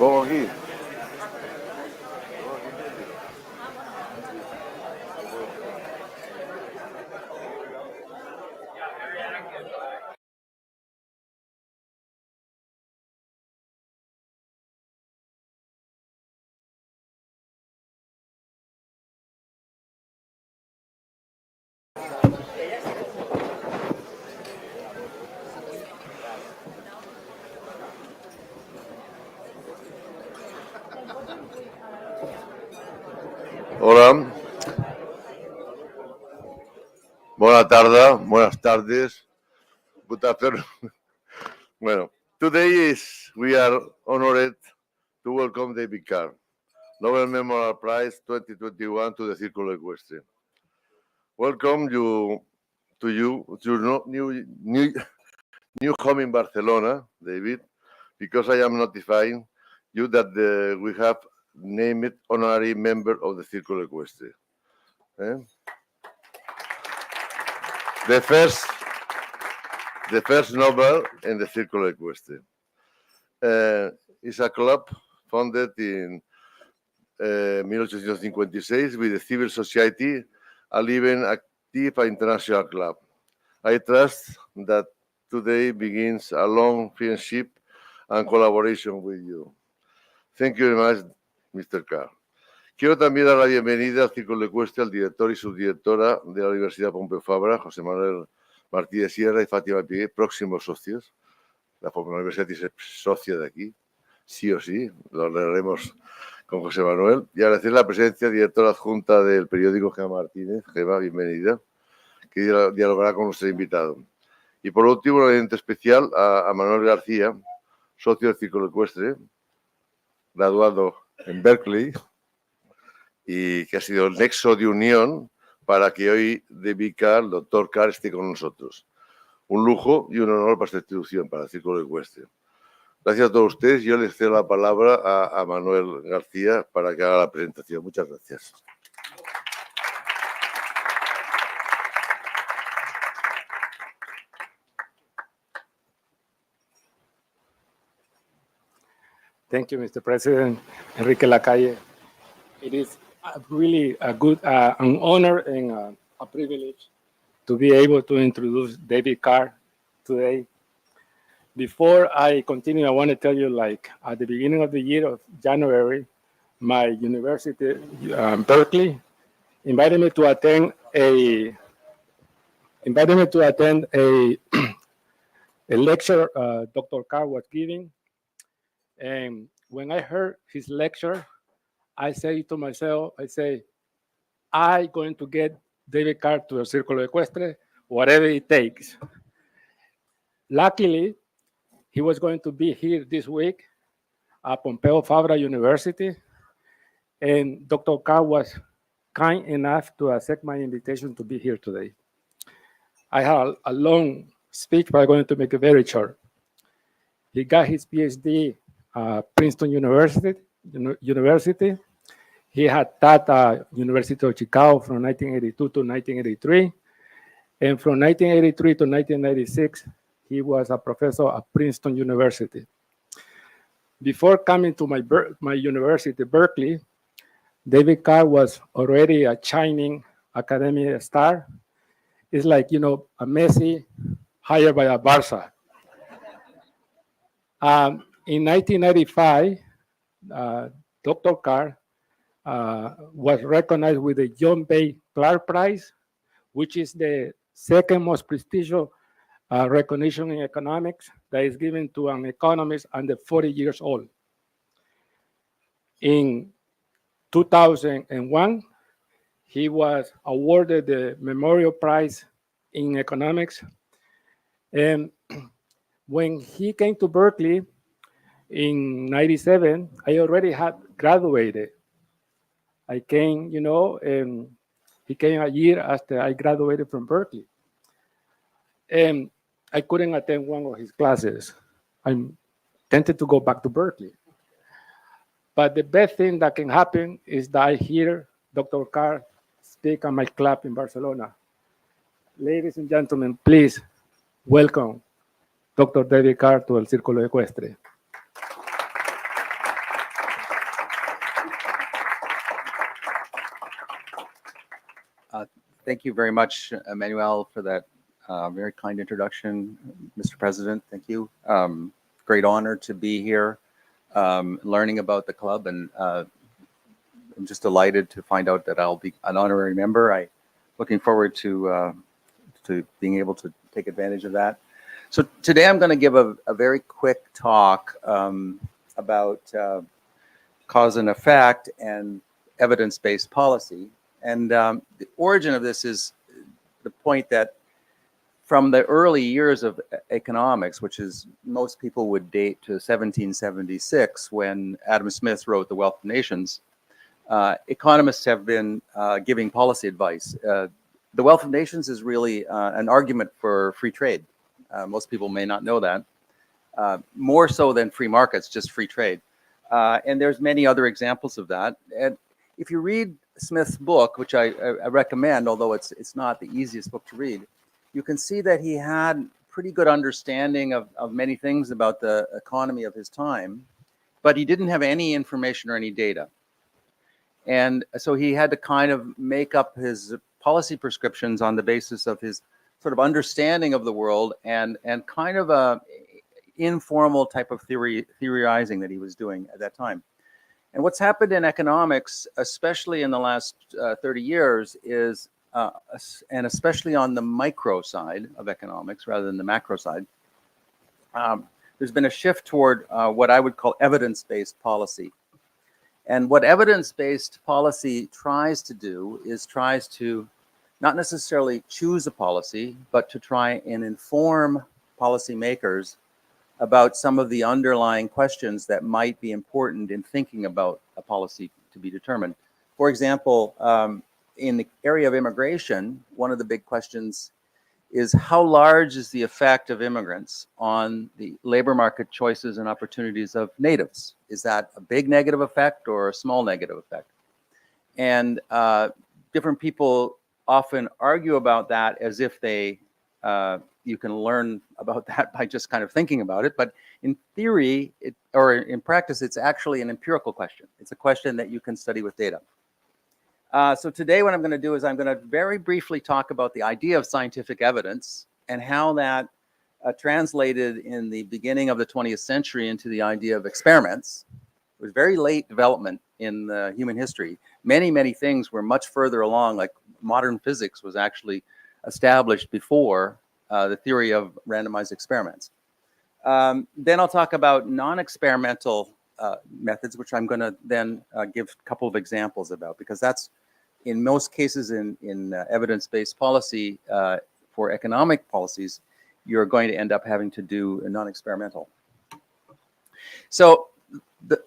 Pongo aquí. Hola. Buenas tardes. Good afternoon. Bueno, today we are honored to welcome David Carr, Nobel Memorial Prize 2021 to the Círculo Ecuestre. Welcome to your new home in Barcelona, David, because I am notifying you that we have named honorary member of the Círculo Ecuestre. The first Nobel in the Círculo Ecuestre. It's a club founded in 1856 with a civil society, a living, active, international club. I trust that today begins a long friendship and collaboration with you. Thank you very much, Mr. Carr. Quiero también dar la bienvenida al Círculo Ecuestre al director y subdirectora de la Universidad Pompeu Fabra, José Manuel Martí de Sierra y Fátima Pigué, próximos socios. La Universidad es socia de aquí, sí o sí, lo hablaremos con José Manuel. Y agradecer la presencia directora adjunta del periódico, Gemma Martínez. Gemma, bienvenida, que dialogará con nuestro invitado. Y por último, un agradecimiento especial a Manuel García, socio del Círculo Ecuestre, graduado en Berkeley, y que ha sido el nexo de unión para que hoy David Carr, el doctor Carr, esté con nosotros. Un lujo y un honor para esta institución, para el Círculo Ecuestre. Gracias a todos ustedes. Yo les cedo la palabra a Manuel García para que haga la presentación. Muchas gracias. Thank you, Mr. President, Enrique Lacalle. It is really an honor and a privilege to be able to introduce David Carr today. Before I continue, I want to tell you, like, at the beginning of the year of January, my university, Berkeley, invited me to attend a lecture Dr. Carr was giving. And when I heard his lecture, I say to myself, I'm going to get David Carr to the Círculo Ecuestre, whatever it takes. Luckily, he was going to be here this week at Pompeu Fabra University, and Dr. Carr was kind enough to accept my invitation to be here today. I had a long speech, but I'm going to make it very short. He got his PhD at Princeton University. He had taught at University of Chicago from 1982 to 1983. And from 1983 to 1996, he was a professor at Princeton University. Before coming to my university, Berkeley, David Carr was already a shining academic star. It's like, a Messi hired by a Barca. In 1995, Dr. Carr was recognized with the John B. Clark Prize, which is the second most prestigious recognition in economics that is given to an economist under 40 years old. In 2001, he was awarded the Memorial Prize in economics. And when he came to Berkeley in 97, I already had graduated. I came, and he came a year after I graduated from Berkeley. And I couldn't attend one of his classes. I'm tempted to go back to Berkeley. But the best thing that can happen is that I hear Dr. Carr speak at my club in Barcelona. Ladies and gentlemen, please welcome Dr. David Carr to El Círculo Ecuestre. thank you very much, Emmanuel, for that very kind introduction. Mr. President, thank you. Great honor to be here, learning about the club, and I'm just delighted to find out that I'll be an honorary member. I'm looking forward to being able to take advantage of that. So today I'm going to give a very quick talk about cause and effect and evidence-based policy. And the origin of this is the point that from the early years of economics, which is most people would date to 1776 when Adam Smith wrote The Wealth of Nations, economists have been giving policy advice. The Wealth of Nations is really an argument for free trade. Most people may not know that. More so than free markets, just free trade. And there's many other examples of that. And if you read Smith's book, which I recommend, although it's not the easiest book to read, you can see that he had pretty good understanding of many things about the economy of his time, but he didn't have any information or any data. And so he had to kind of make up his policy prescriptions on the basis of his sort of understanding of the world and kind of a informal type of theorizing that he was doing at that time. And what's happened in economics, especially in the last 30 years, is, and especially on the micro side of economics rather than the macro side, there's been a shift toward what I would call evidence-based policy. And what evidence-based policy tries to do is tries to not necessarily choose a policy, but to try and inform policymakers about some of the underlying questions that might be important in thinking about a policy to be determined. For example, in the area of immigration, one of the big questions is how large is the effect of immigrants on the labor market choices and opportunities of natives? Is that a big negative effect or a small negative effect? And different people often argue about that as if they you can learn about that by just kind of thinking about it. But in theory, or in practice, it's actually an empirical question. It's a question that you can study with data. So today what I'm going to do is I'm going to very briefly talk about the idea of scientific evidence and how that translated in the beginning of the 20th century into the idea of experiments. It was very late development in human history. Many things were much further along, like modern physics was actually established before the theory of randomized experiments. Then I'll talk about non-experimental methods, which I'm going to then give a couple of examples about, because that's in most cases in evidence-based policy for economic policies, you're going to end up having to do a non-experimental. So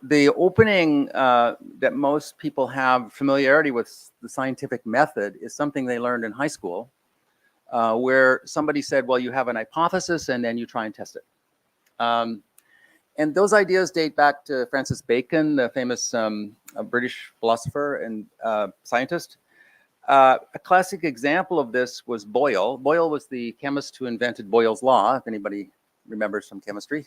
the opening that most people have familiarity with the scientific method is something they learned in high school, where somebody said, well, you have an hypothesis and then you try and test it. And those ideas date back to Francis Bacon, the famous British philosopher and scientist. A classic example of this was Boyle. Boyle was the chemist who invented Boyle's law, if anybody remembers from chemistry,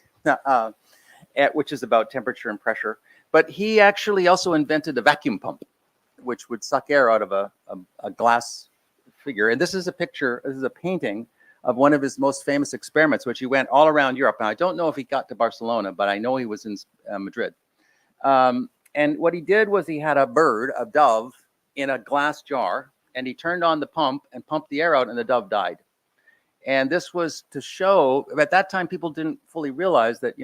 which is about temperature and pressure. But he actually also invented a vacuum pump, which would suck air out of a glass figure. And this is a picture, this is a painting of one of his most famous experiments, which he went all around Europe. Now, I don't know if he got to Barcelona, but I know he was in Madrid. And what he did was he had a bird, a dove, in a glass jar, and he turned on the pump and pumped the air out, and the dove died. And this was to show, at that time, people didn't fully realize that,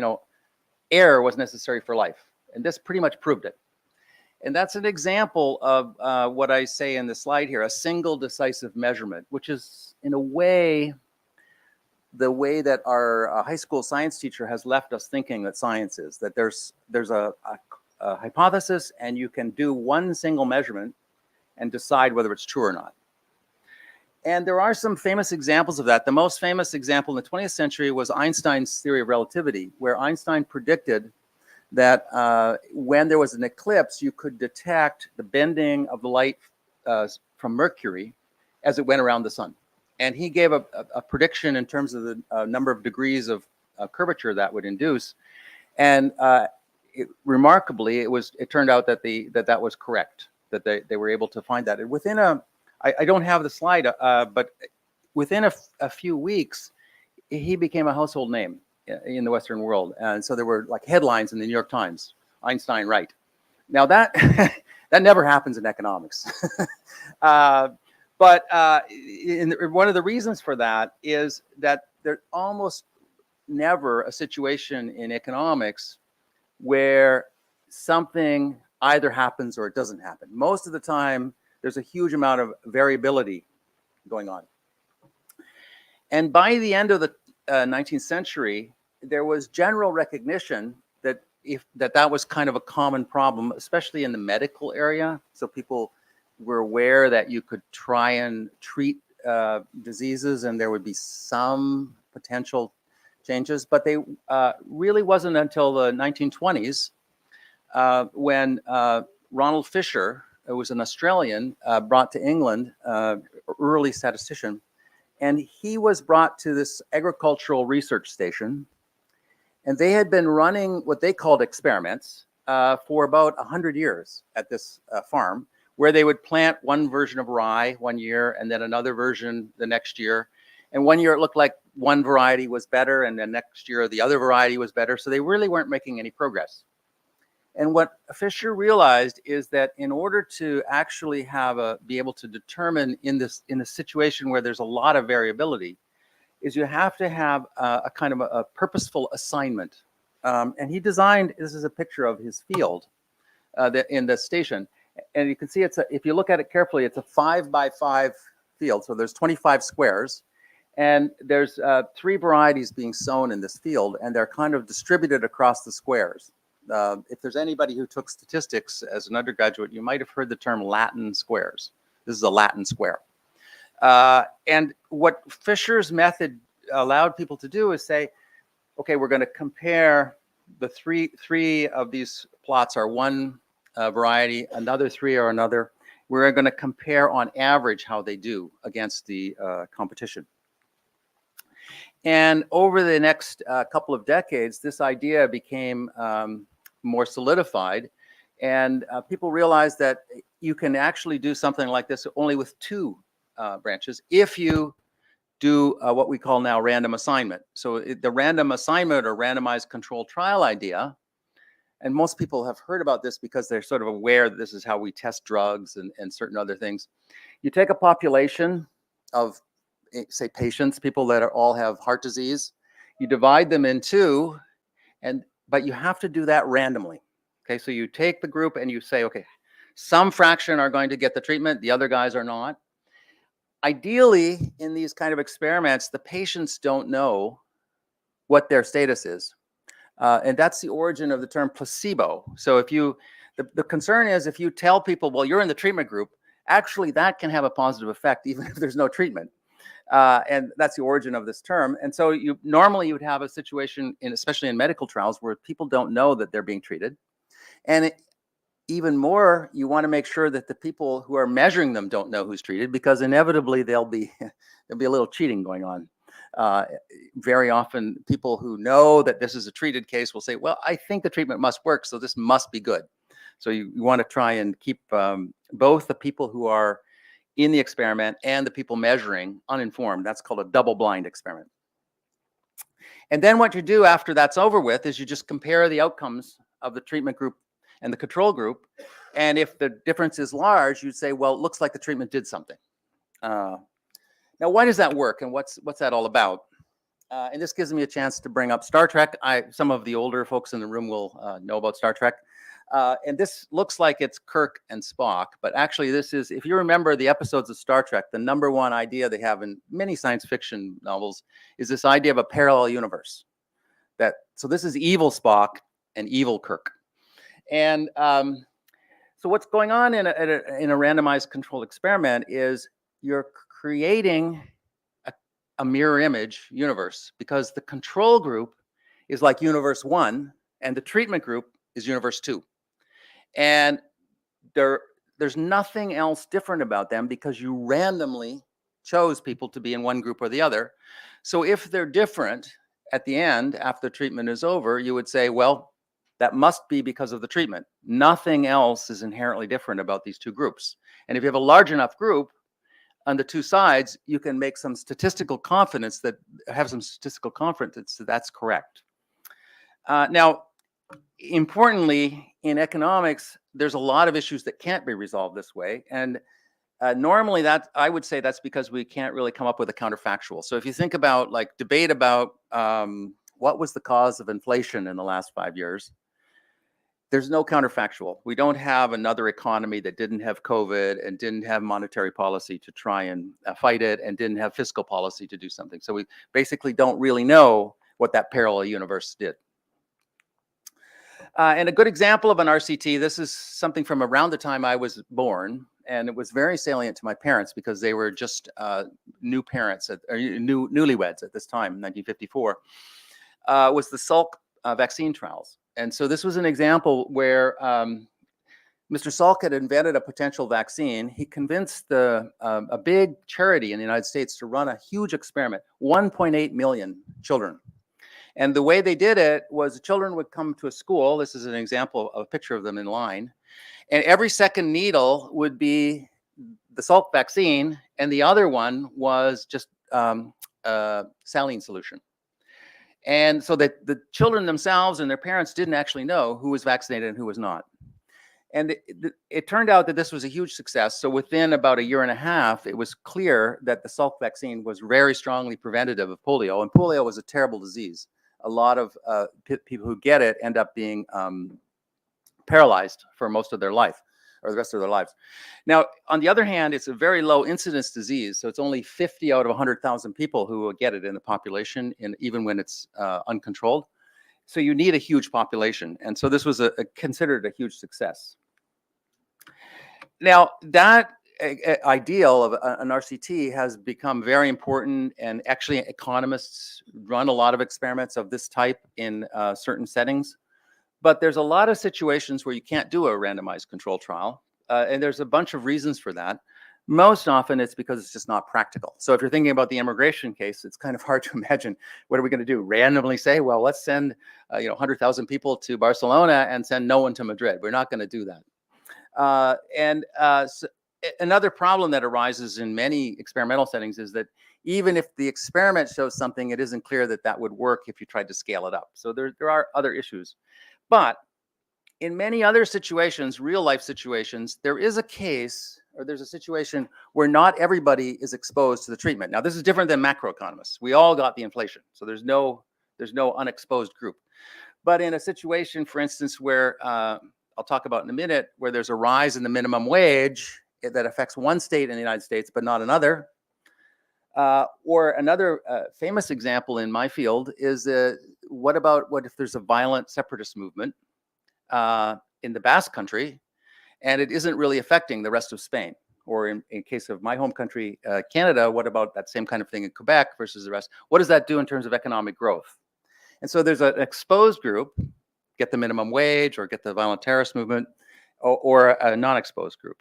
air was necessary for life. And this pretty much proved it. And that's an example of what I say in the slide here, a single decisive measurement, which is, in a way, the way that our high school science teacher has left us thinking that science is, that there's a hypothesis and you can do one single measurement and decide whether it's true or not. And there are some famous examples of that. The most famous example in the 20th century was Einstein's theory of relativity, where Einstein predicted that when there was an eclipse, you could detect the bending of the light from Mercury as it went around the sun. And he gave a prediction in terms of the number of degrees of curvature that would induce. And remarkably, it turned out that that was correct, that they were able to find that. And within a I don't have the slide, but within a few weeks, he became a household name in the Western world. And so there were like headlines in the New York Times, Einstein right. Now that, that never happens in economics. But one of the reasons for that is that there's almost never a situation in economics where something either happens or it doesn't happen. Most of the time, there's a huge amount of variability going on. And by the end of the 19th century, there was general recognition that that was kind of a common problem, especially in the medical area. So people were aware that you could try and treat diseases and there would be some potential changes, but they really wasn't until the 1920s when Ronald Fisher, who was an Australian, brought to England, early statistician, and he was brought to this agricultural research station, and they had been running what they called experiments for about 100 years at this farm, where they would plant one version of rye one year and then another version the next year. And one year it looked like one variety was better, and then next year the other variety was better. So they really weren't making any progress. And what Fisher realized is that in order to actually be able to determine in a situation where there's a lot of variability, is you have to have a kind of a purposeful assignment. And he designed, this is a picture of his field in the station. And you can see if you look at it carefully, it's a 5x5 field. So there's 25 squares. And there's 3 varieties being sown in this field, and they're kind of distributed across the squares. If there's anybody who took statistics as an undergraduate, you might have heard the term Latin squares. This is a Latin square. And what Fisher's method allowed people to do is say, okay, we're going to compare the three of these plots are one variety, another 3 are another. We're going to compare on average how they do against the competition. And over the next couple of decades, this idea became more solidified, and people realized that you can actually do something like this only with 2 branches if you do what we call now random assignment. So the random assignment or randomized controlled trial idea, and most people have heard about this because they're sort of aware that this is how we test drugs and certain other things. You take a population of, say, patients, people that all have heart disease, you divide them in 2, but you have to do that randomly. Okay, so you take the group and you say, okay, some fraction are going to get the treatment, the other guys are not. Ideally, in these kind of experiments, the patients don't know what their status is. And that's the origin of the term placebo. So if the concern is if you tell people, well, you're in the treatment group, actually that can have a positive effect even if there's no treatment. And that's the origin of this term. And so normally you would have a situation, especially in medical trials, where people don't know that they're being treated. And even more, you want to make sure that the people who are measuring them don't know who's treated, because inevitably there'll be a little cheating going on. Very often people who know that this is a treated case will say, well, I think the treatment must work, so this must be good. So you want to try and keep both the people who are in the experiment and the people measuring uninformed. That's called a double-blind experiment. And then what you do after that's over with is you just compare the outcomes of the treatment group and the control group. And if the difference is large, you'd say, well, it looks like the treatment did something. Now, why does that work, and what's that all about? And this gives me a chance to bring up Star Trek. Some of the older folks in the room will know about Star Trek. And this looks like it's Kirk and Spock, but actually this is, if you remember the episodes of Star Trek, the #1 idea they have in many science fiction novels is this idea of a parallel universe. So this is evil Spock and evil Kirk. And so what's going on in a randomized controlled experiment is you're creating a mirror image universe, because the control group is like universe 1 and the treatment group is universe 2. And there's nothing else different about them because you randomly chose people to be in one group or the other. So if they're different at the end, after treatment is over, you would say, well, that must be because of the treatment. Nothing else is inherently different about these 2 groups. And if you have a large enough group, on the two sides, you can make some statistical confidence that that's correct. Now, importantly, in economics, there's a lot of issues that can't be resolved this way. And normally I would say that's because we can't really come up with a counterfactual. So if you think about like debate about what was the cause of inflation in the last 5 years, there's no counterfactual. We don't have another economy that didn't have COVID and didn't have monetary policy to try and fight it and didn't have fiscal policy to do something. So we basically don't really know what that parallel universe did. And a good example of an RCT, this is something from around the time I was born, and it was very salient to my parents because they were just new parents, or newlyweds at this time, 1954, was the Salk vaccine trials. And so this was an example where Mr. Salk had invented a potential vaccine. He convinced a big charity in the United States to run a huge experiment, 1.8 million children. And the way they did it was the children would come to a school. This is an example of a picture of them in line. And every second needle would be the Salk vaccine, and the other one was just saline solution. And so that the children themselves and their parents didn't actually know who was vaccinated and who was not. And it turned out that this was a huge success. So within about 1.5 years, it was clear that the Salk vaccine was very strongly preventative of polio. And polio was a terrible disease. A lot of people who get it end up being paralyzed for most of their life, or the rest of their lives. Now, on the other hand, it's a very low incidence disease. So it's only 50 out of 100,000 people who will get it in the population, even when it's uncontrolled. So you need a huge population. And so this was considered a huge success. Now, that ideal of an RCT has become very important, and actually economists run a lot of experiments of this type in certain settings. But there's a lot of situations where you can't do a randomized control trial, and there's a bunch of reasons for that. Most often it's because it's just not practical. So if you're thinking about the immigration case, it's kind of hard to imagine, what are we going to do? Randomly say, well, let's send 100,000 people to Barcelona and send no one to Madrid. We're not going to do that. So another problem that arises in many experimental settings is that even if the experiment shows something, it isn't clear that that would work if you tried to scale it up. So there are other issues. But in many other situations, real life situations, there is a case, or there's a situation where not everybody is exposed to the treatment. Now, this is different than macroeconomists. We all got the inflation, so there's no unexposed group. But in a situation, for instance, where I'll talk about in a minute, where there's a rise in the minimum wage that affects one state in the United States, but not another. Or another famous example in my field is what if there's a violent separatist movement in the Basque Country, and it isn't really affecting the rest of Spain? Or in case of my home country, Canada, what about that same kind of thing in Quebec versus the rest? What does that do in terms of economic growth? And so there's an exposed group, get the minimum wage or get the violent terrorist movement, or a non-exposed group.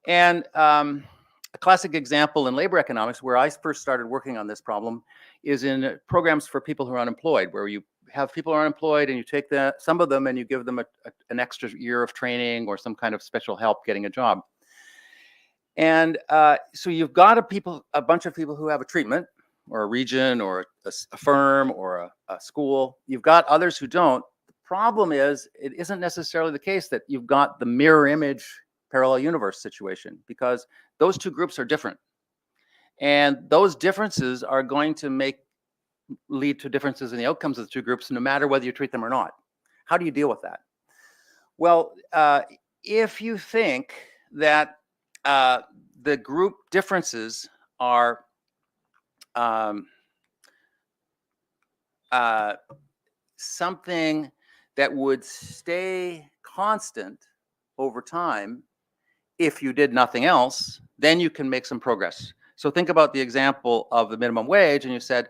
And a classic example in labor economics, where I first started working on this problem, is in programs for people who are unemployed, where you have people who are unemployed and you take some of them and you give them an extra year of training or some kind of special help getting a job. And so you've got a bunch of people who have a treatment, or a region, or a firm, or a school. You've got others who don't. The problem is, it isn't necessarily the case that you've got the mirror image parallel universe situation, because those two groups are different. And those differences are going to lead to differences in the outcomes of the two groups, no matter whether you treat them or not. How do you deal with that? Well, if you think that the group differences are something that would stay constant over time if you did nothing else, then you can make some progress. So think about the example of the minimum wage, and you said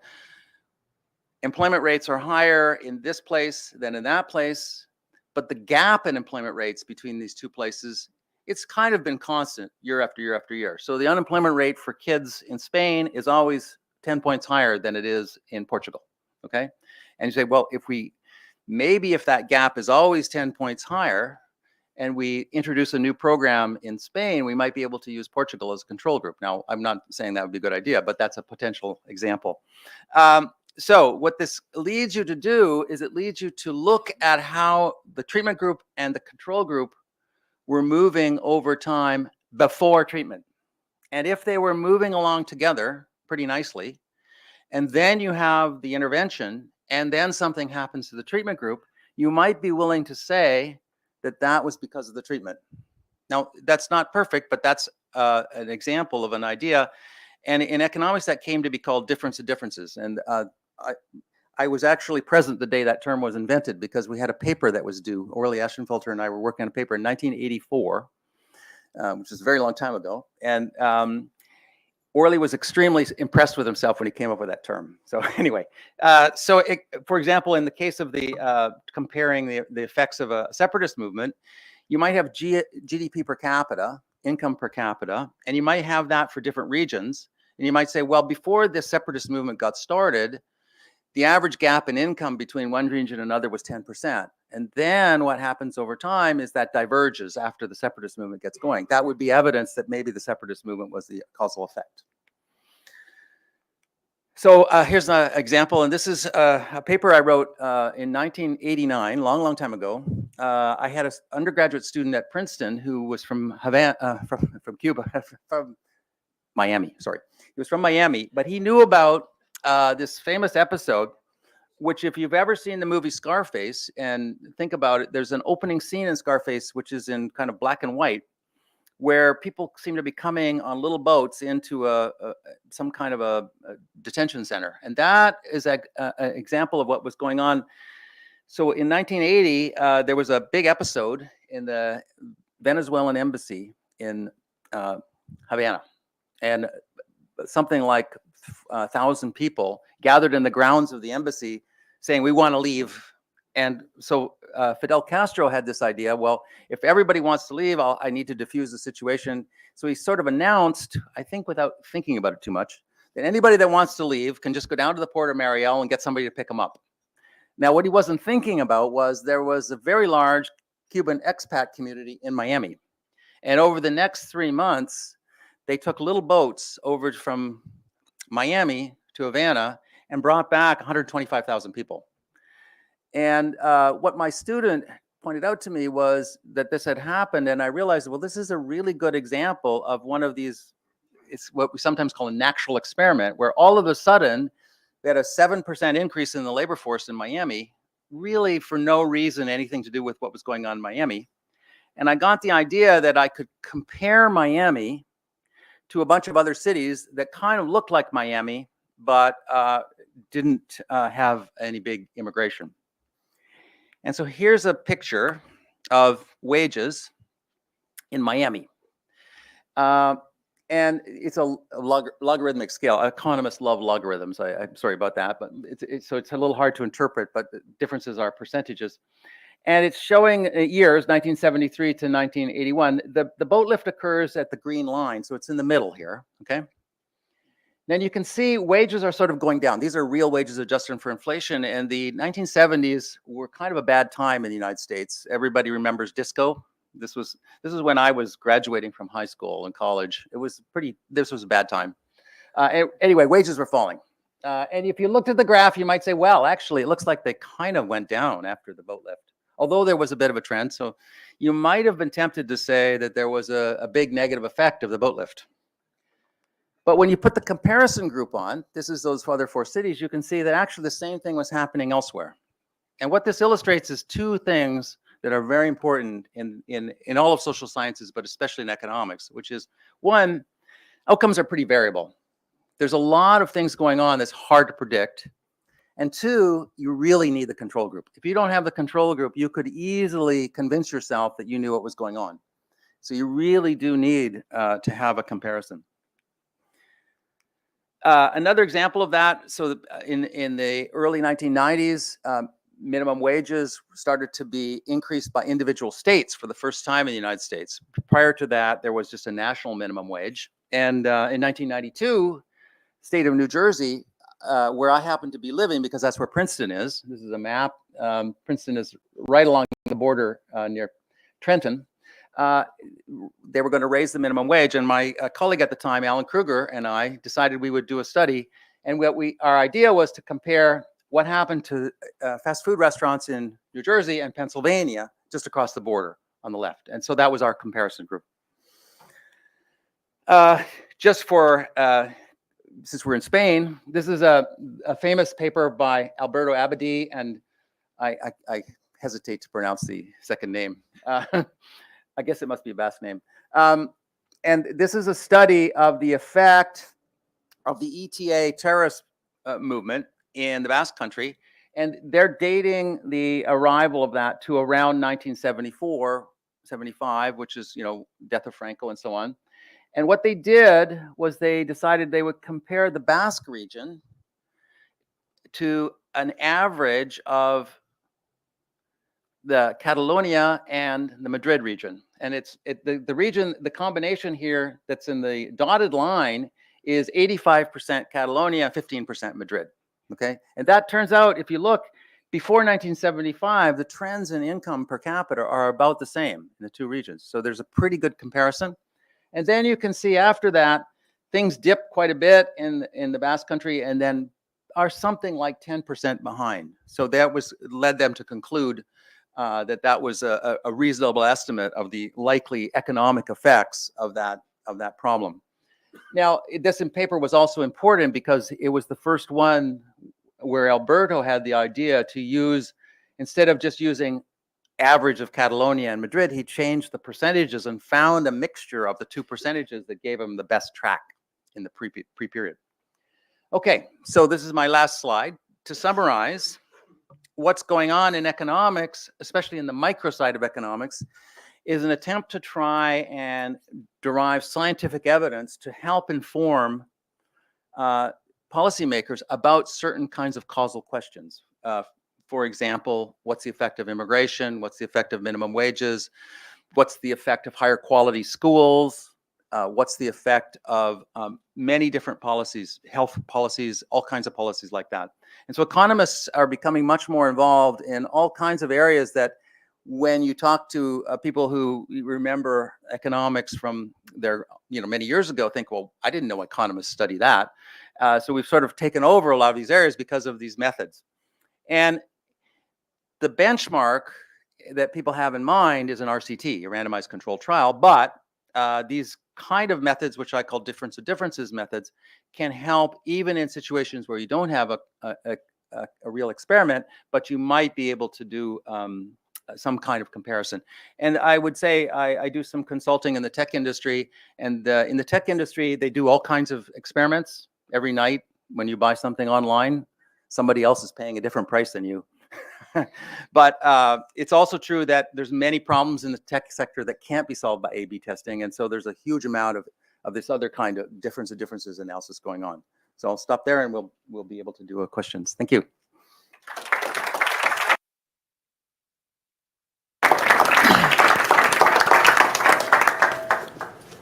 employment rates are higher in this place than in that place, but the gap in employment rates between these two places, it's kind of been constant year after year after year. So the unemployment rate for kids in Spain is always 10 points higher than it is in Portugal, okay? And you say, well, if that gap is always 10 points higher, and we introduce a new program in Spain, we might be able to use Portugal as a control group. Now, I'm not saying that would be a good idea, but that's a potential example. So what this leads you to do is it leads you to look at how the treatment group and the control group were moving over time before treatment. And if they were moving along together pretty nicely, and then you have the intervention, and then something happens to the treatment group, you might be willing to say that that was because of the treatment. Now, that's not perfect, but that's an example of an idea. And in economics, that came to be called difference of differences. And I was actually present the day that term was invented, because we had a paper that was due. Orly Ashenfelter and I were working on a paper in 1984, which is a very long time ago. And Orly was extremely impressed with himself when he came up with that term. So anyway, for example, in the case of the comparing the effects of a separatist movement, you might have GDP per capita, income per capita, and you might have that for different regions. And you might say, well, before this separatist movement got started, the average gap in income between one region and another was 10%. And then what happens over time is that diverges after the separatist movement gets going. That would be evidence that maybe the separatist movement was the causal effect. So here's an example, and this is a paper I wrote in 1989, long time ago. I had an undergraduate student at Princeton who was from Havana, from Cuba, from Miami, sorry. He was from Miami, but he knew about this famous episode, which if you've ever seen the movie Scarface and think about it, there's an opening scene in Scarface, which is in kind of black and white, where people seem to be coming on little boats into some kind of a detention center. And that is an example of what was going on. So in 1980, there was a big episode in the Venezuelan embassy in Havana. And something like 1,000 people gathered in the grounds of the embassy saying, we want to leave. And so Fidel Castro had this idea, well, if everybody wants to leave, I need to diffuse the situation. So he sort of announced, I think without thinking about it too much, that anybody that wants to leave can just go down to the port of Mariel and get somebody to pick them up. Now, what he wasn't thinking about was there was a very large Cuban expat community in Miami. And over the next 3 months, they took little boats over from Miami to Havana and brought back 125,000 people. And what my student pointed out to me was that this had happened, and I realized, well, this is a really good example of one of these, it's what we sometimes call a natural experiment, where all of a sudden, we had a 7% increase in the labor force in Miami, really for no reason, anything to do with what was going on in Miami. And I got the idea that I could compare Miami to a bunch of other cities that kind of looked like Miami, but didn't have any big immigration. And so here's a picture of wages in Miami. And it's a logarithmic scale. Economists love logarithms. I'm sorry about that, but so it's a little hard to interpret, but the differences are percentages. And it's showing years, 1973 to 1981. The boat lift occurs at the green line, so it's in the middle here, okay? Then you can see wages are sort of going down. These are real wages adjusted for inflation, and the 1970s were kind of a bad time in the United States. Everybody remembers disco. This is when I was graduating from high school and college. This was a bad time. Anyway, wages were falling. And if you looked at the graph, you might say, well, actually, it looks like they kind of went down after the boat lift, although there was a bit of a trend. So you might have been tempted to say that there was a big negative effect of the boat lift. But when you put the comparison group on, this is those other 4 cities, you can see that actually the same thing was happening elsewhere. And what this illustrates is 2 things that are very important in all of social sciences, but especially in economics, which is, 1, outcomes are pretty variable. There's a lot of things going on that's hard to predict. And 2, you really need the control group. If you don't have the control group, you could easily convince yourself that you knew what was going on. So you really do need to have a comparison. Another example of that, so in the early 1990s, minimum wages started to be increased by individual states for the first time in the United States. Prior to that, there was just a national minimum wage. And in 1992, state of New Jersey, where I happen to be living, because that's where Princeton is. This is a map. Princeton is right along the border near Trenton, they were going to raise the minimum wage. And my colleague at the time, Alan Kruger, and I decided we would do a study. And our idea was to compare what happened to fast food restaurants in New Jersey and Pennsylvania, just across the border on the left. And so that was our comparison group. Just for, since we're in Spain, this is a famous paper by Alberto Abadie, and I hesitate to pronounce the second name. I guess it must be a Basque name. And this is a study of the effect of the ETA terrorist movement in the Basque Country. And they're dating the arrival of that to around 1974, 75, which is, death of Franco and so on. And what they did was they decided they would compare the Basque region to an average of the Catalonia and the Madrid region. And the region, the combination here that's in the dotted line is 85% Catalonia, 15% Madrid, okay? And that turns out, if you look, before 1975, the trends in income per capita are about the same in the two regions. So there's a pretty good comparison. And then you can see after that, things dip quite a bit in the Basque Country and then are something like 10% behind. So that led them to conclude that was a reasonable estimate of the likely economic effects of that problem. Now, this paper was also important because it was the first one where Alberto had the idea to use, instead of just using average of Catalonia and Madrid, he changed the percentages and found a mixture of the two percentages that gave him the best track in the pre-period. Okay, so this is my last slide. To summarize, what's going on in economics, especially in the micro side of economics, is an attempt to try and derive scientific evidence to help inform policymakers about certain kinds of causal questions. For example, what's the effect of immigration? What's the effect of minimum wages? What's the effect of higher quality schools? What's the effect of many different policies, health policies, all kinds of policies like that. And so economists are becoming much more involved in all kinds of areas that when you talk to people who remember economics from their, many years ago, think, well, I didn't know economists study that. So we've sort of taken over a lot of these areas because of these methods. And the benchmark that people have in mind is an RCT, a randomized controlled trial, but these kind of methods, which I call difference of differences methods, can help even in situations where you don't have a real experiment, but you might be able to do some kind of comparison. And I would say I do some consulting in the tech industry, and in the tech industry, they do all kinds of experiments every night. When you buy something online, somebody else is paying a different price than you. But it's also true that there's many problems in the tech sector that can't be solved by A/B testing. And so there's a huge amount of this other kind of difference of differences analysis going on. So I'll stop there and we'll be able to do questions. Thank you.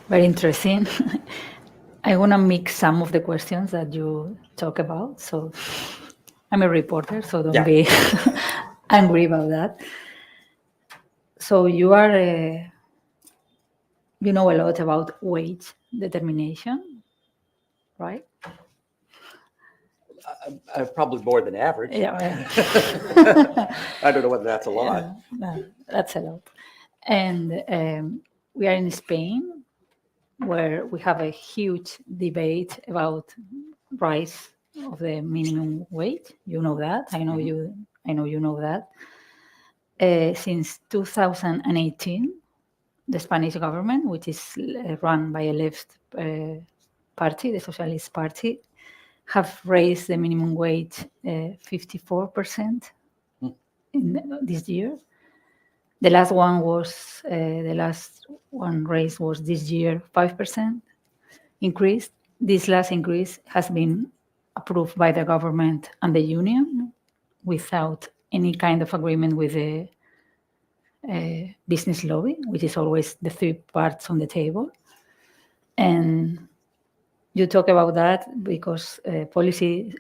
Very interesting. I want to mix some of the questions that you talk about. So I'm a reporter, so don't be angry about that. So you are, you know a lot about wage determination, right? Probably more than average. Yeah. I don't know whether that's a lot. Yeah, that's a lot. And we are in Spain, where we have a huge debate about rise of the minimum wage. You know that. I know you know that. Since 2018, the Spanish government, which is run by a left party, the Socialist Party, have raised the minimum wage 54% in this year. The last one raised was this year 5% increase. This last increase has been approved by the government and the union without any kind of agreement with the business lobby, which is always the three parts on the table. And you talk about that because policy,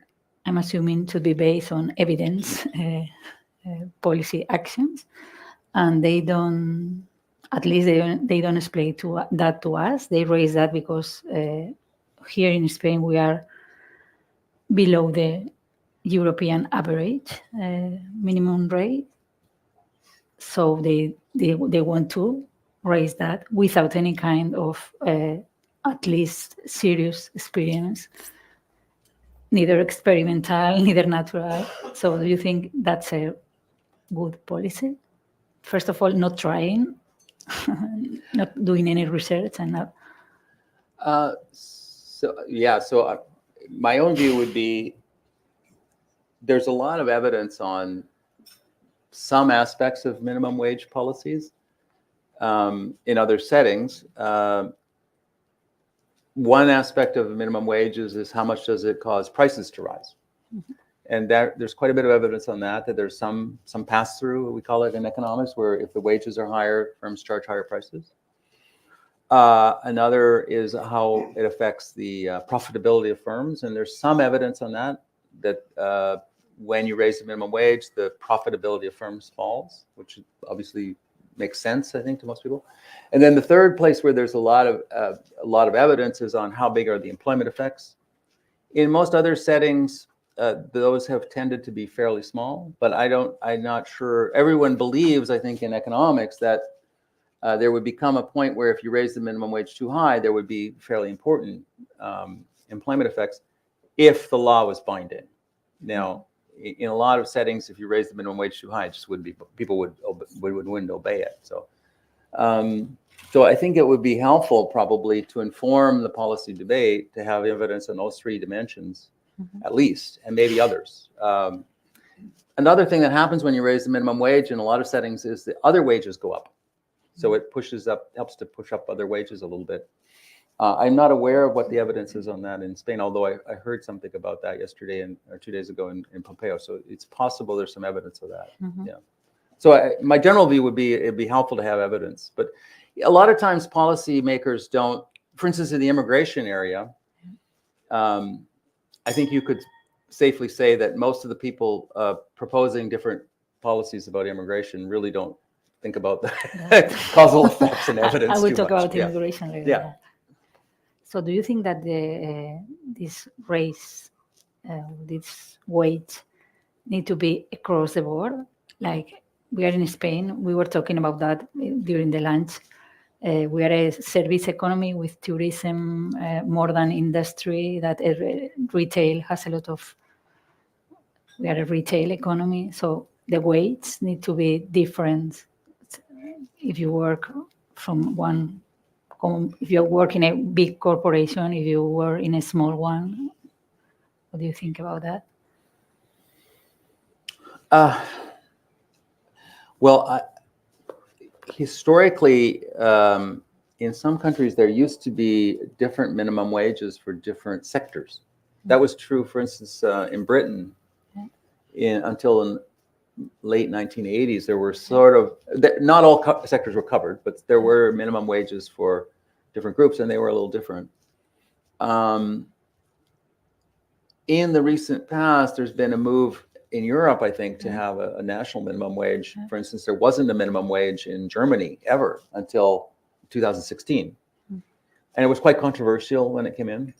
I'm assuming, should be based on evidence, policy actions, and they don't at least they don't explain that to us. They raise that because here in Spain we are below the European average minimum rate. So they want to raise that without any kind of at least serious experience, neither experimental, neither natural. So do you think that's a good policy? First of all, not trying, not doing any research, and not. So my own view would be there's a lot of evidence on some aspects of minimum wage policies in other settings. One aspect of minimum wages is how much does it cause prices to rise? Mm-hmm. And there's quite a bit of evidence on that there's some pass-through, we call it in economics, where if the wages are higher, firms charge higher prices. Another is how it affects the profitability of firms. And there's some evidence on that when you raise the minimum wage, the profitability of firms falls, which obviously makes sense, I think, to most people. And then the third place where there's a lot of evidence is on how big are the employment effects. In most other settings, those have tended to be fairly small, but I'm not sure. Everyone believes, I think, in economics that there would become a point where if you raise the minimum wage too high, there would be fairly important employment effects if the law was binding. Now, in a lot of settings, if you raise the minimum wage too high, it just wouldn't be, people wouldn't obey it. So I think it would be helpful probably to inform the policy debate to have evidence on those three dimensions, at least, and maybe others. Another thing that happens when you raise the minimum wage in a lot of settings is the other wages go up. So it helps to push up other wages a little bit. I'm not aware of what the evidence is on that in Spain, although I heard something about that yesterday or 2 days ago in Pompeo. So it's possible there's some evidence of that. Mm-hmm. Yeah. So my general view would be it'd be helpful to have evidence, but a lot of times policymakers don't. For instance, in the immigration area, I think you could safely say that most of the people proposing different policies about immigration really don't think about the causal effects and evidence. I will too talk much. about immigration later. Yeah. So do you think that this raise, this wage, need to be across the board? Like we are in Spain, we were talking about that during the lunch. We are a service economy with tourism more than industry. That retail has a lot of. We are a retail economy, so the wages need to be different. If you work from one. If you work in a big corporation, if you work in a small one, what do you think about that? Historically, in some countries, there used to be different minimum wages for different sectors. That was true, for instance, in Britain, until in late 1980s. There were not all sectors were covered, but there were minimum wages for different groups, and they were a little different. In the recent past, there's been a move in Europe, I think, to have a national minimum wage. For instance, there wasn't a minimum wage in Germany ever until 2016. And it was quite controversial when it came in.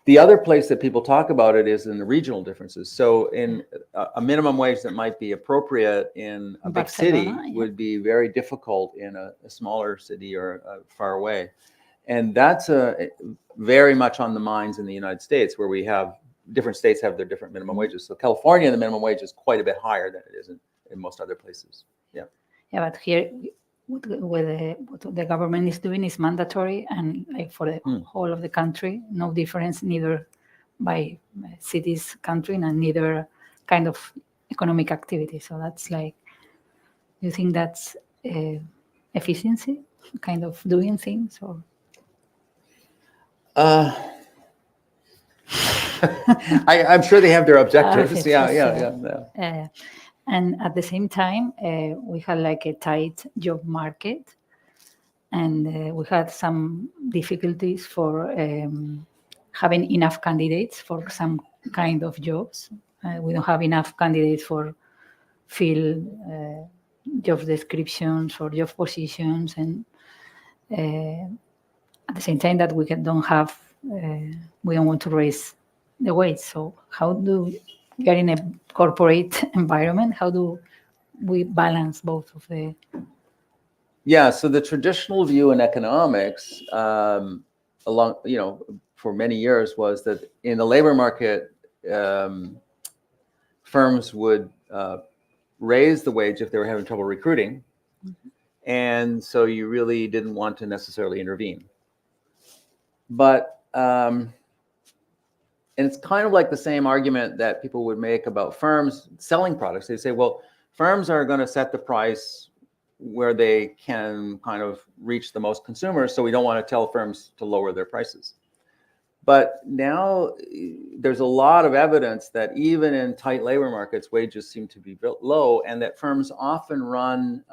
The other place that people talk about it is in the regional differences. So in a minimum wage that might be appropriate in a big city would be very difficult in a smaller city or far away. And that's very much on the minds in the United States, where we have different states have their different minimum wages. So California, the minimum wage is quite a bit higher than it is in most other places. Yeah. Yeah, but here, what the government is doing is mandatory, and like for the whole of the country, no difference, neither by cities, country, and neither kind of economic activity. So that's like, you think that's efficiency, kind of doing things, or? I'm sure they have their objectives. Yeah. And at the same time, we had like a tight job market, and we had some difficulties for having enough candidates for some kind of jobs. We don't have enough candidates for fill job descriptions or job positions, and at the same time that we don't want to raise the wage. So how do we are in a corporate environment? How do we balance both of the? Yeah, so the traditional view in economics, for many years was that in the labor market, firms would raise the wage if they were having trouble recruiting. And so you really didn't want to necessarily intervene. But, and it's kind of like the same argument that people would make about firms selling products. They say, well, firms are going to set the price where they can kind of reach the most consumers, so we don't want to tell firms to lower their prices. But now there's a lot of evidence that even in tight labor markets, wages seem to be low, and that firms often run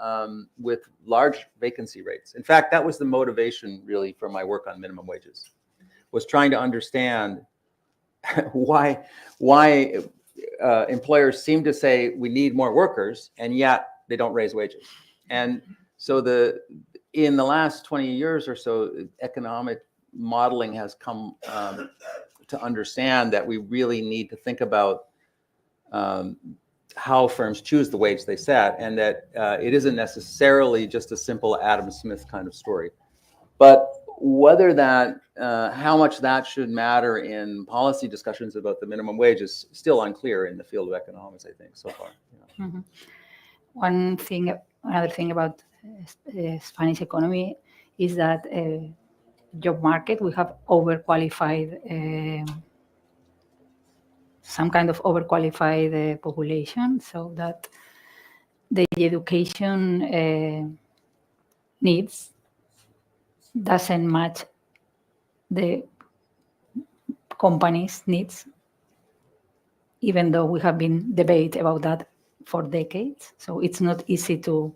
with large vacancy rates. In fact, that was the motivation really for my work on minimum wages, was trying to understand why employers seem to say we need more workers, and yet they don't raise wages. And so in the last 20 years or so, economic modeling has come to understand that we really need to think about how firms choose the wage they set, and that it isn't necessarily just a simple Adam Smith kind of story. But whether that, how much that should matter in policy discussions about the minimum wage is still unclear in the field of economics, I think, so far. Yeah. Mm-hmm. Another thing about Spanish economy is that job market, we have overqualified, some kind of overqualified population, so that the education needs doesn't match the company's needs, even though we have been debate about that for decades. So it's not easy to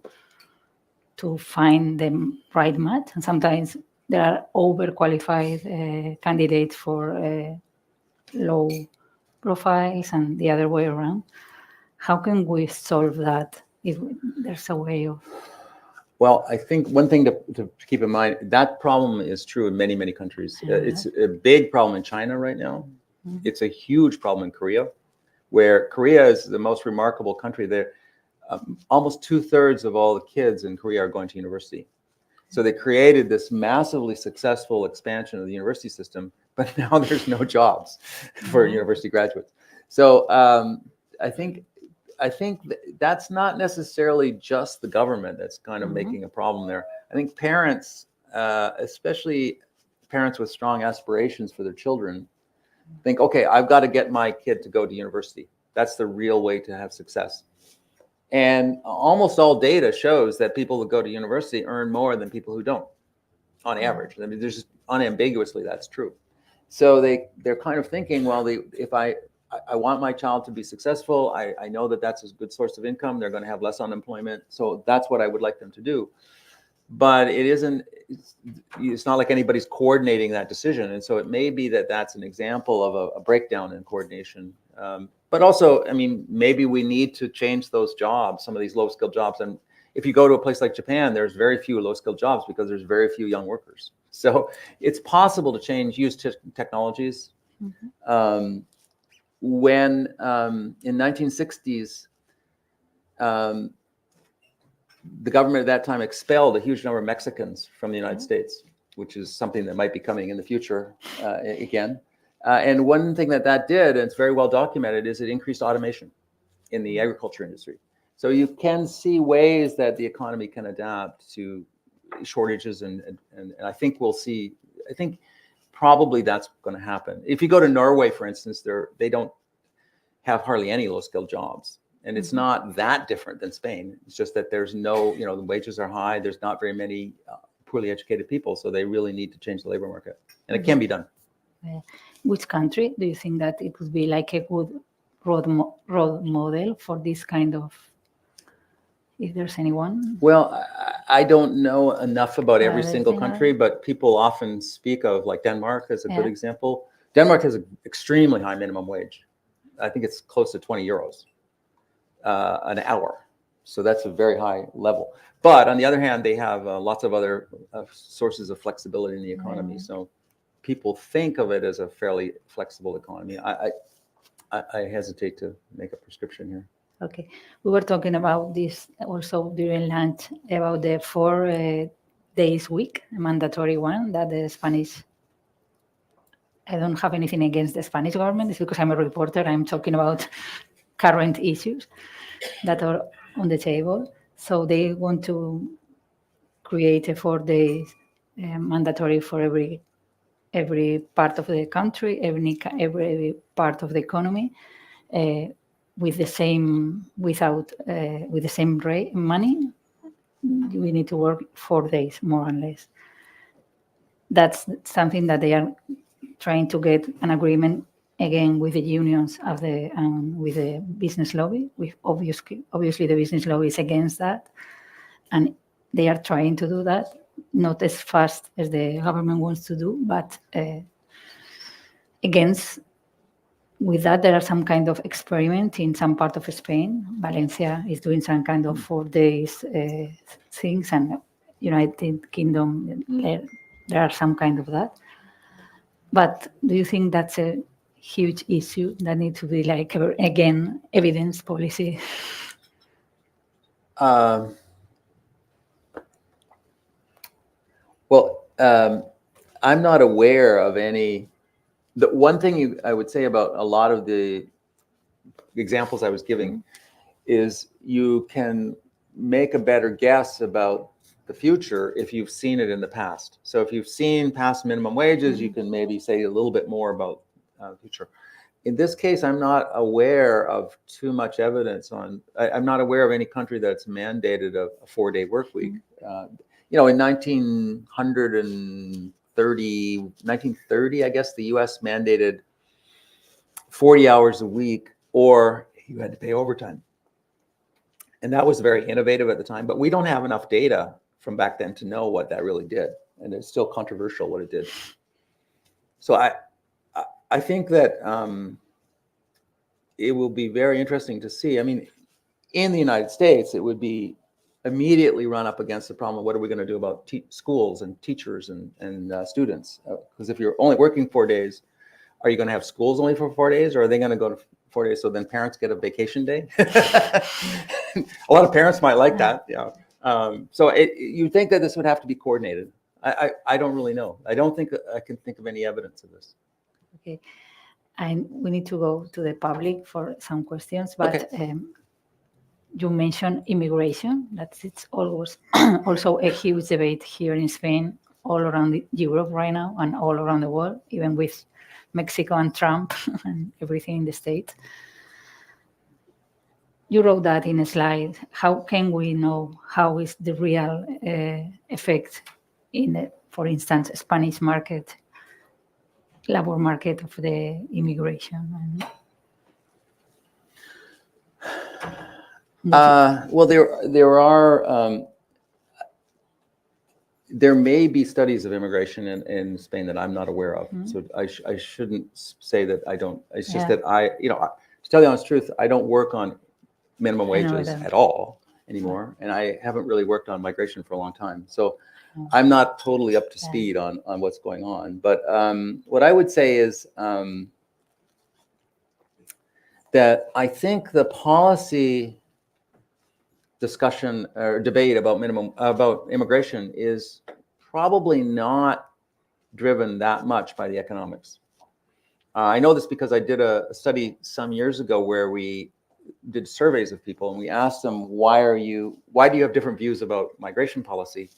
find the right match, and sometimes there are overqualified candidates for low profiles and the other way around. How can we solve that if there's a way of? Well, I think one thing to keep in mind, that problem is true in many, many countries. It's a big problem in China right now. Mm-hmm. It's a huge problem in Korea, where Korea is the most remarkable country. There, almost 2/3 of all the kids in Korea are going to university. So they created this massively successful expansion of the university system, but now there's no jobs for university graduates. So I think that's not necessarily just the government that's kind of making a problem there. I think parents, especially parents with strong aspirations for their children, think, okay, I've got to get my kid to go to university. That's the real way to have success. And almost all data shows that people who go to university earn more than people who don't, on average. I mean, there's just unambiguously that's true. So they're kind of thinking, well, if I want my child to be successful, I know that that's a good source of income. They're going to have less unemployment. So that's what I would like them to do. But it's not like anybody's coordinating that decision. And so it may be that that's an example of a breakdown in coordination. But also, I mean, maybe we need to change those jobs, some of these low-skilled jobs. And if you go to a place like Japan, there's very few low-skilled jobs because there's very few young workers. So it's possible to use technologies. Mm-hmm. When in 1960s, the government at that time expelled a huge number of Mexicans from the United States, which is something that might be coming in the future again. And one thing that did, and it's very well documented, is it increased automation in the agriculture industry. So you can see ways that the economy can adapt to shortages, and I think we'll see. I think probably that's going to happen. If you go to Norway, for instance, they don't have hardly any low-skilled jobs, and it's not that different than Spain. It's just that there's no, the wages are high. There's not very many poorly educated people, so they really need to change the labor market, and it can be done. Which country do you think that it would be like a good role model for this kind of, if there's anyone? Well, I don't know enough about every single country, but people often speak of like Denmark as a good example. Denmark has an extremely high minimum wage. I think it's close to 20 euros an hour. So that's a very high level. But on the other hand, they have lots of other sources of flexibility in the economy. So people think of it as a fairly flexible economy. I hesitate to make a prescription here. Okay, we were talking about this also during lunch about the 4 days week, a mandatory one that the Spanish. I don't have anything against the Spanish government. It's because I'm a reporter. I'm talking about current issues that are on the table. So they want to create a 4 days mandatory for every part of the country, every part of the economy, with the same rate money. We need to work 4 days more or less. That's something that they are trying to get an agreement again with the unions of with the business lobby. With obviously the business lobby is against that, and they are trying to do that, not as fast as the government wants to do, but against. With that, there are some kind of experiment in some part of Spain. Valencia is doing some kind of 4 days things, and United Kingdom, there are some kind of that. But do you think that's a huge issue that needs to be like, again, evidence policy? Well, I'm not aware of any. The one thing I would say about a lot of the examples I was giving is you can make a better guess about the future if you've seen it in the past. So if you've seen past minimum wages, you can maybe say a little bit more about the future. In this case, I'm not aware of too much evidence on. I'm not aware of any country that's mandated a 4-day work week. In 1930, I guess the U.S. mandated 40 hours a week, or you had to pay overtime. And that was very innovative at the time, but we don't have enough data from back then to know what that really did. And it's still controversial what it did. So I think that it will be very interesting to see. I mean, in the United States, it would be immediately run up against the problem of what are we going to do about schools and teachers and students? Because if you're only working 4 days, are you going to have schools only for 4 days, or are they going to go to 4 days so then parents get a vacation day? A lot of parents might like that. Yeah. So you think that this would have to be coordinated. I don't really know. I don't think I can think of any evidence of this. Okay. And we need to go to the public for some questions, but okay. You mentioned immigration. It's always also a huge debate here in Spain, all around Europe right now, and all around the world, even with Mexico and Trump and everything in the States. You wrote that in a slide. How can we know how is the real effect in, for instance, Spanish market, labor market of the immigration? Well, there may be studies of immigration in Spain that I'm not aware of. So I shouldn't say that I don't. It's just that to tell you the honest truth, I don't work on minimum wages at all anymore, and I haven't really worked on migration for a long time. So I'm not totally up to speed on what's going on. But what I would say is that I think the policy discussion or debate about immigration is probably not driven that much by the economics. I know this because I did a study some years ago where we did surveys of people and we asked them, why do you have different views about migration policy?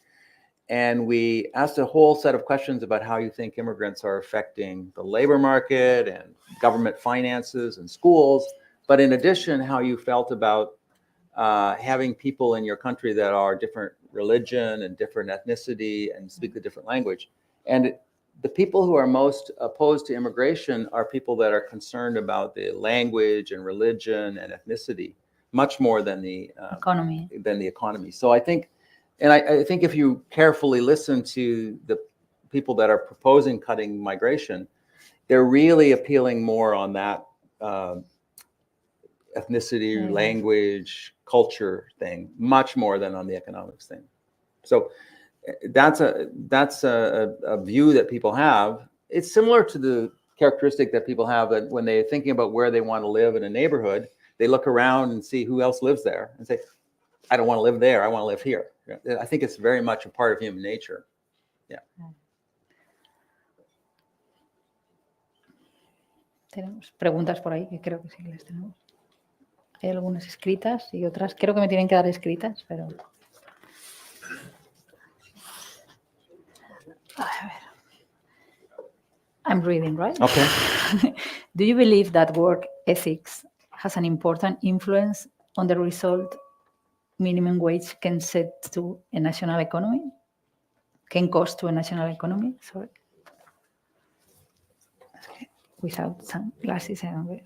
And we asked a whole set of questions about how you think immigrants are affecting the labor market and government finances and schools. But in addition, how you felt about having people in your country that are different religion and different ethnicity and speak a different language. And the people who are most opposed to immigration are people that are concerned about the language and religion and ethnicity much more than the economy. So I think, and I think if you carefully listen to the people that are proposing cutting migration, they're really appealing more on that ethnicity, Yeah. language, culture thing, much more than on the economics thing. So that's a view that people have. It's similar to the characteristic that people have that when they're thinking about where they want to live in a neighborhood, they look around and see who else lives there and say, I don't want to live there, I want to live here. I think it's very much a part of human nature. Tenemos preguntas por ahí que creo que sí que las tenemos. Hay algunas escritas y otras creo que me tienen que dar escritas, pero... A ver. I'm reading, right? Okay. Do you believe that work ethics has an important influence on the result minimum wage can set to a national economy? Can cost to a national economy? Sorry. Okay. Without some glasses, I don't read.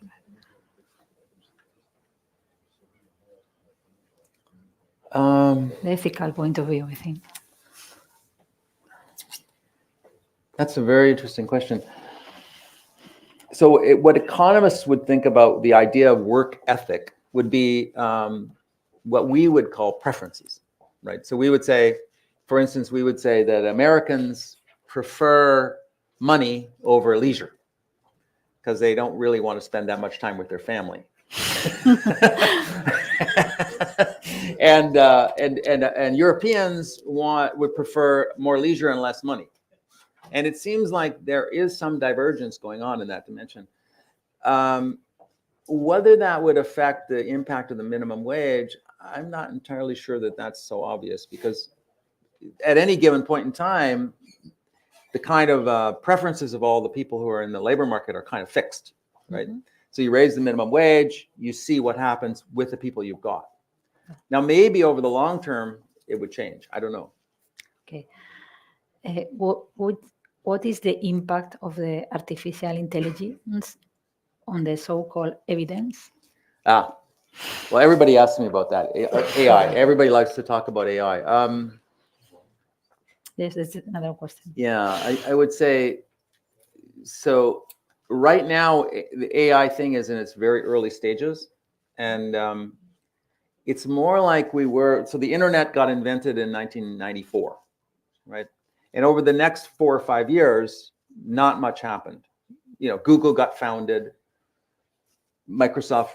The ethical point of view, I think. That's a very interesting question. So what economists would think about the idea of work ethic would be what we would call preferences, right? So we would say, for instance, we would say that Americans prefer money over leisure because they don't really want to spend that much time with their family. and Europeans would prefer more leisure and less money. And it seems like there is some divergence going on in that dimension. Whether that would affect the impact of the minimum wage, I'm not entirely sure that that's so obvious, because at any given point in time, the kind of preferences of all the people who are in the labor market are kind of fixed, right? Mm-hmm. So you raise the minimum wage, you see what happens with the people you've got. Now, maybe over the long term, it would change. I don't know. Okay. What is the impact of the artificial intelligence on the so-called evidence? Well, everybody asks me about that. AI. Everybody likes to talk about AI. Yes, that's another question. Yeah, I would say, so right now, the AI thing is in its very early stages. And it's more like so the internet got invented in 1994, right? And over the next 4 or 5 years, not much happened. You know, Google got founded, Microsoft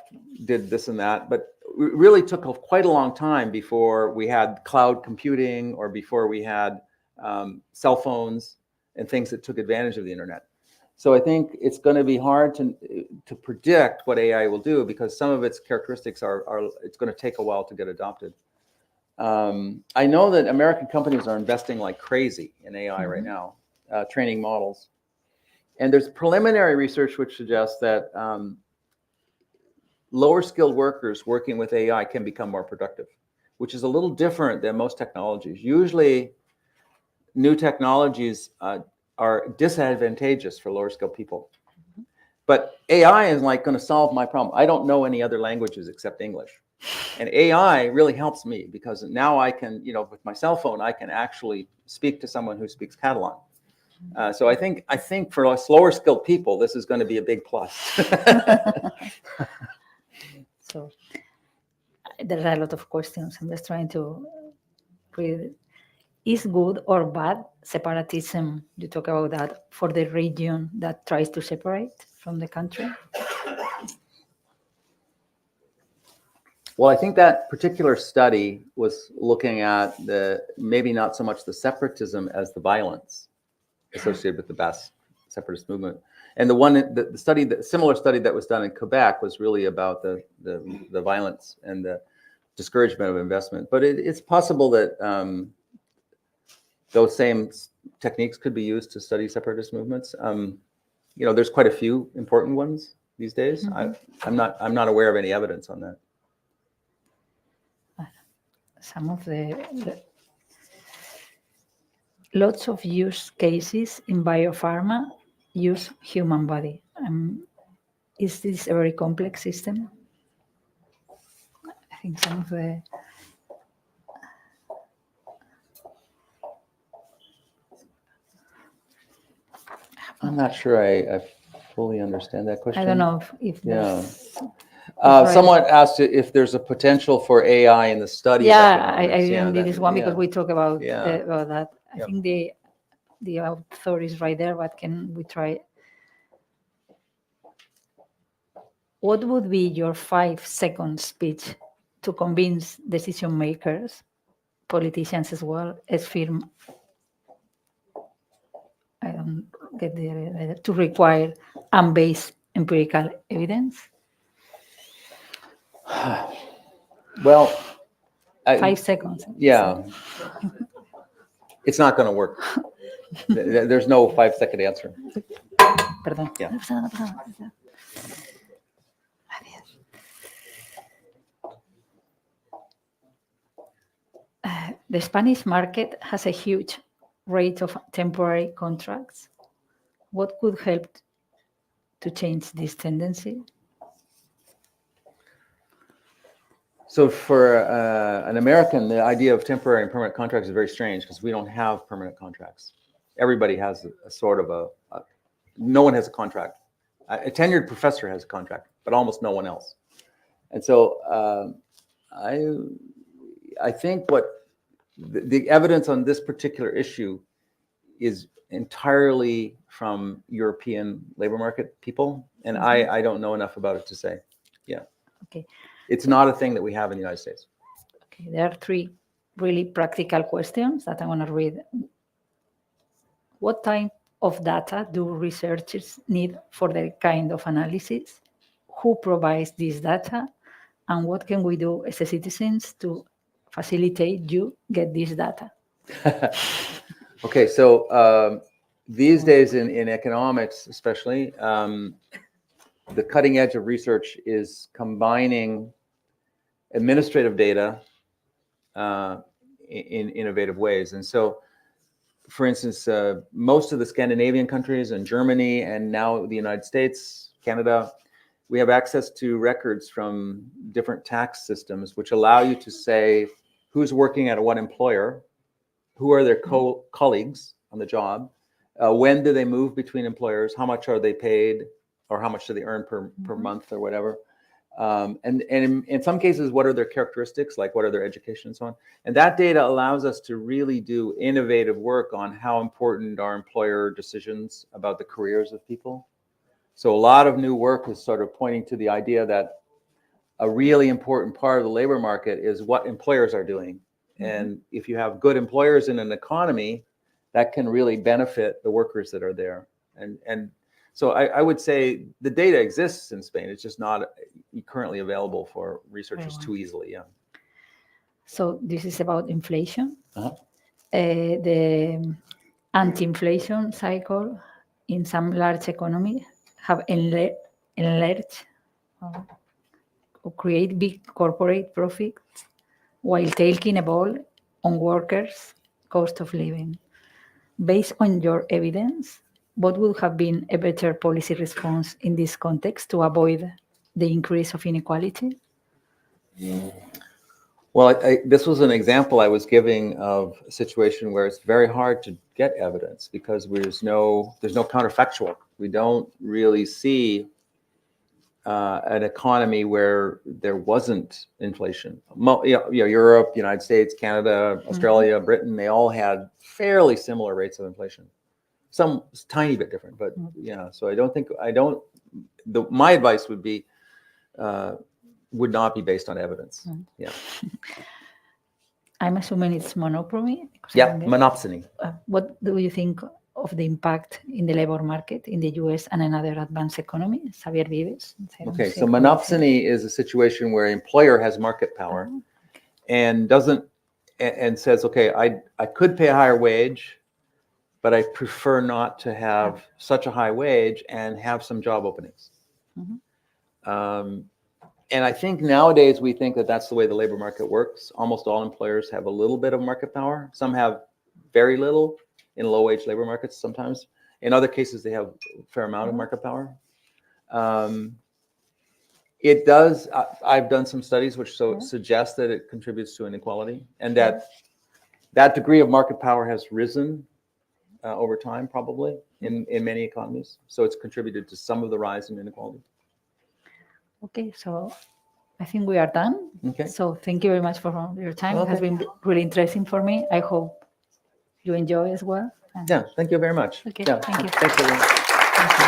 did this and that, but it really took quite a long time before we had cloud computing or before we had cell phones and things that took advantage of the internet. So I think it's going to be hard to predict what AI will do, because some of its characteristics it's going to take a while to get adopted. I know that American companies are investing like crazy in AI right now, training models. And there's preliminary research which suggests that lower skilled workers working with AI can become more productive, which is a little different than most technologies. Usually, new technologies are disadvantageous for lower skilled people. But AI is like going to solve my problem. I don't know any other languages except English. And AI really helps me, because now I can, with my cell phone, I can actually speak to someone who speaks Catalan. So I think for us lower skilled people, this is going to be a big plus. So there are a lot of questions. I'm just trying to read. Is good or bad separatism? You talk about that for the region that tries to separate from the country. Well, I think that particular study was looking at maybe not so much the separatism as the violence associated with the Basque separatist movement. And the similar study that was done in Quebec was really about the violence and the discouragement of investment. But it's possible that those same techniques could be used to study separatist movements. There's quite a few important ones these days. I'm not aware of any evidence on that. Some of the lots of use cases in biopharma use human body. Is this a very complex system? I think some of the... I'm not sure I fully understand that question. I don't know if right. Someone asked if there's a potential for AI in the study of Yeah, economics. I didn't do that- this one because yeah. we talk about Yeah. that. I Yeah. think the author is right there, but can we try? What would be your 5-second speech to convince decision makers, politicians as well, as firm? I don't get the to require unbased empirical evidence. Well, 5 seconds. yeah, it's not going to work. There's no 5-second answer. Perdón. Yeah. No pasa nada, no pasa nada. The Spanish market has a huge rate of temporary contracts. What could help to change this tendency? So for an American, the idea of temporary and permanent contracts is very strange because we don't have permanent contracts. Everybody has a sort of no one has a contract. A tenured professor has a contract, but almost no one else. And so I think what the evidence on this particular issue is entirely from European labor market people, and I don't know enough about it to say. Yeah. Okay. It's not a thing that we have in the United States. Okay, there are 3 really practical questions that I want to read. What type of data do researchers need for their kind of analysis? Who provides this data? And what can we do as citizens to facilitate you get this data? Okay, so these days in economics, especially, the cutting edge of research is combining administrative data in innovative ways. And so, for instance, most of the Scandinavian countries and Germany and now the United States, Canada, we have access to records from different tax systems, which allow you to say who's working at what employer, who are their colleagues on the job, when do they move between employers, how much are they paid, or how much do they earn per month or whatever. And in some cases, what are their characteristics, like what are their education and so on. And that data allows us to really do innovative work on how important are employer decisions about the careers of people. So a lot of new work is sort of pointing to the idea that a really important part of the labor market is what employers are doing. And if you have good employers in an economy, that can really benefit the workers that are there. And so I would say the data exists in Spain. It's just not currently available for researchers too easily. Yeah. So this is about inflation. Uh-huh. The anti-inflation cycle in some large economies have enlarged or create big corporate profits while taking a toll on workers' cost of living. Based on your evidence, what would have been a better policy response in this context to avoid the increase of inequality? Well, this was an example I was giving of a situation where it's very hard to get evidence because there's no counterfactual. We don't really see an economy where there wasn't inflation. Europe, United States, Canada, Australia, Britain, they all had fairly similar rates of inflation. Some tiny bit different, but yeah. So my advice would be, would not be based on evidence. Yeah. I'm assuming it's monopsony. Yeah, monopsony. What do you think of the impact in the labor market in the US and another advanced economy? Xavier Vives. Okay, so monopsony is a situation where an employer has market power and says, okay, I could pay a higher wage, but I prefer not to have such a high wage and have some job openings. And I think nowadays we think that that's the way the labor market works. Almost all employers have a little bit of market power. Some have very little in low-wage labor markets sometimes. In other cases, they have a fair amount of market power. It does, I've done some studies which suggest that it contributes to inequality and that degree of market power has risen over time, probably, in many economies. So it's contributed to some of the rise in inequality. Okay, so I think we are done. Okay. So thank you very much for your time. It has Okay. been really interesting for me. I hope you enjoy as well. And Yeah, thank you very much. Okay, Yeah, thank you. Thanks, everyone. thank you.